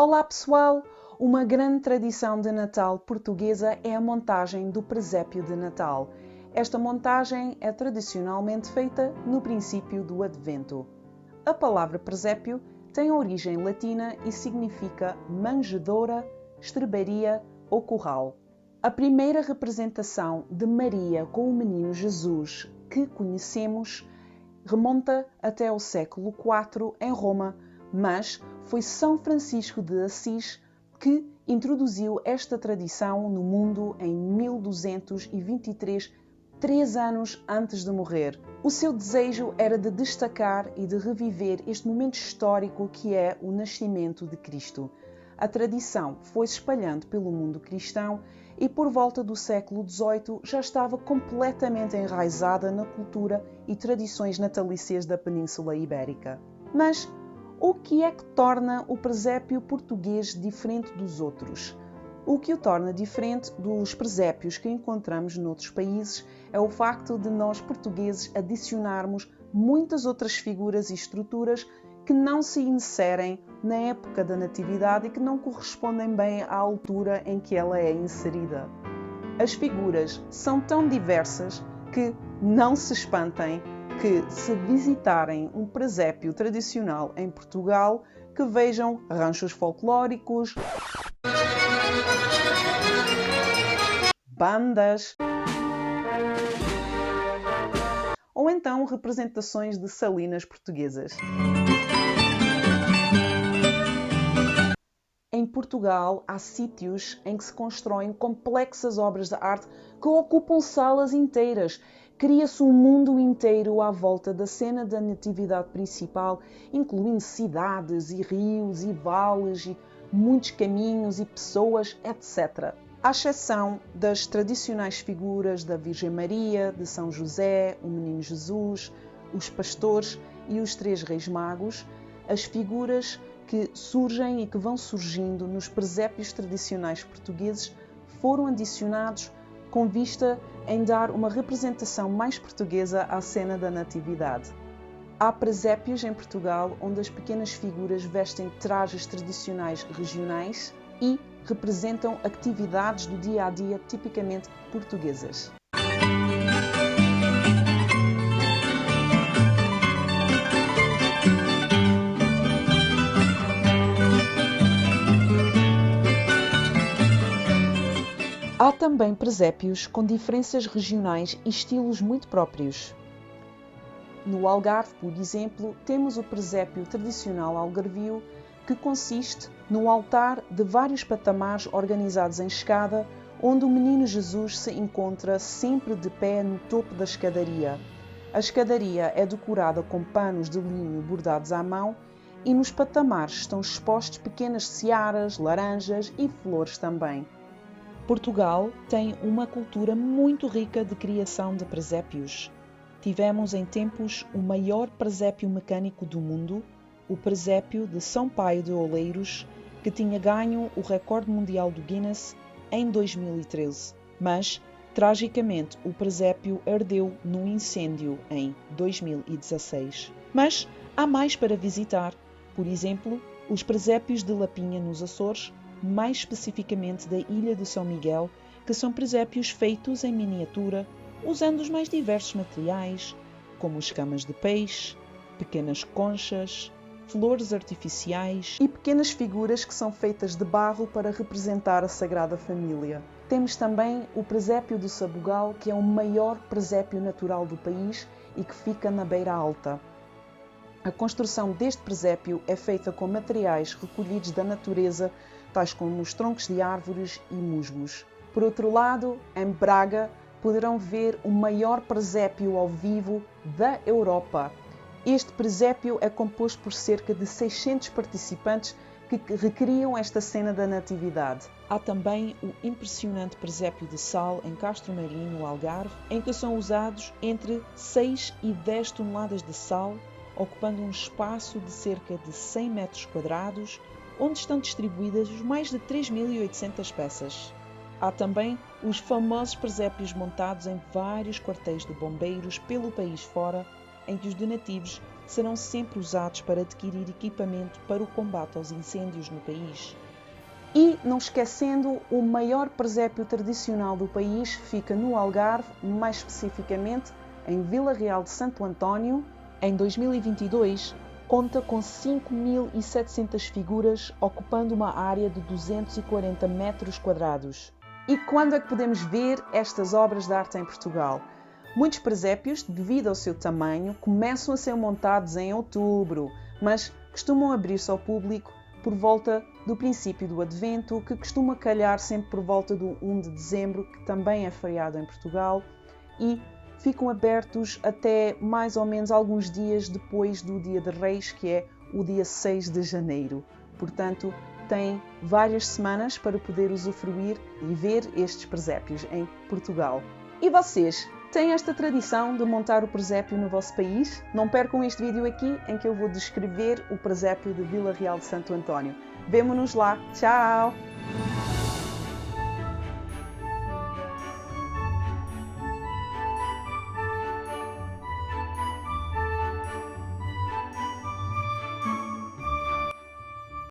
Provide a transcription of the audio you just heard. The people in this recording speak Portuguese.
Olá pessoal! Uma grande tradição de Natal portuguesa é a montagem do presépio de Natal. Esta montagem é tradicionalmente feita no princípio do Advento. A palavra presépio tem origem latina e significa manjedoura, estrebaria ou curral. A primeira representação de Maria com o menino Jesus que conhecemos remonta até o século IV em Roma, mas foi São Francisco de Assis que introduziu esta tradição no mundo em 1223, 3 anos antes de morrer. O seu desejo era de destacar e de reviver este momento histórico que é o nascimento de Cristo. A tradição foi se espalhando pelo mundo cristão e por volta do século XVIII já estava completamente enraizada na cultura e tradições natalícias da Península Ibérica. Mas o que é que torna o presépio português diferente dos outros? O que o torna diferente dos presépios que encontramos noutros países é o facto de nós portugueses adicionarmos muitas outras figuras e estruturas que não se inserem na época da Natividade e que não correspondem bem à altura em que ela é inserida. As figuras são tão diversas que não se espantem que, se visitarem um presépio tradicional em Portugal, que vejam ranchos folclóricos, bandas ou então representações de salinas portuguesas. Em Portugal, há sítios em que se constroem complexas obras de arte que ocupam salas inteiras. Cria-se um mundo inteiro à volta da cena da natividade principal, incluindo cidades e rios e vales e muitos caminhos e pessoas, etc. À exceção das tradicionais figuras da Virgem Maria, de São José, o Menino Jesus, os pastores e os 3 Reis Magos, as figuras que surgem e que vão surgindo nos presépios tradicionais portugueses foram adicionados com vista em dar uma representação mais portuguesa à cena da Natividade. Há presépios em Portugal onde as pequenas figuras vestem trajes tradicionais regionais e representam atividades do dia a dia tipicamente portuguesas. Há também presépios com diferenças regionais e estilos muito próprios. No Algarve, por exemplo, temos o presépio tradicional algarvio, que consiste no altar de vários patamares organizados em escada, onde o Menino Jesus se encontra sempre de pé no topo da escadaria. A escadaria é decorada com panos de linho bordados à mão e nos patamares estão expostos pequenas searas, laranjas e flores também. Portugal tem uma cultura muito rica de criação de presépios. Tivemos em tempos o maior presépio mecânico do mundo, o presépio de São Paio de Oleiros, que tinha ganho o recorde mundial do Guinness em 2013. Mas, tragicamente, o presépio ardeu num incêndio em 2016. Mas há mais para visitar. Por exemplo, os presépios de Lapinha nos Açores, mais especificamente da Ilha de São Miguel, que são presépios feitos em miniatura, usando os mais diversos materiais, como escamas de peixe, pequenas conchas, flores artificiais e pequenas figuras que são feitas de barro para representar a Sagrada Família. Temos também o presépio do Sabugal, que é o maior presépio natural do país e que fica na Beira Alta. A construção deste presépio é feita com materiais recolhidos da natureza, tais como os troncos de árvores e musgos. Por outro lado, em Braga, poderão ver o maior presépio ao vivo da Europa. Este presépio é composto por cerca de 600 participantes que recriam esta cena da Natividade. Há também o impressionante presépio de Sal, em Castro Marinho, no Algarve, em que são usados entre 6 e 10 toneladas de sal, ocupando um espaço de cerca de 100 metros quadrados, onde estão distribuídas mais de 3.800 peças. Há também os famosos presépios montados em vários quartéis de bombeiros pelo país fora, em que os donativos serão sempre usados para adquirir equipamento para o combate aos incêndios no país. E, não esquecendo, o maior presépio tradicional do país fica no Algarve, mais especificamente em Vila Real de Santo António. Em 2022, conta com 5.700 figuras, ocupando uma área de 240 metros quadrados. E quando é que podemos ver estas obras de arte em Portugal? Muitos presépios, devido ao seu tamanho, começam a ser montados em outubro, mas costumam abrir-se ao público por volta do princípio do Advento, que costuma calhar sempre por volta do 1 de dezembro, que também é feriado em Portugal, e ficam abertos até mais ou menos alguns dias depois do Dia de Reis, que é o dia 6 de janeiro. Portanto, tem várias semanas para poder usufruir e ver estes presépios em Portugal. E vocês? Têm esta tradição de montar o presépio no vosso país? Não percam este vídeo aqui em que eu vou descrever o presépio de Vila Real de Santo António. Vemo-nos lá. Tchau!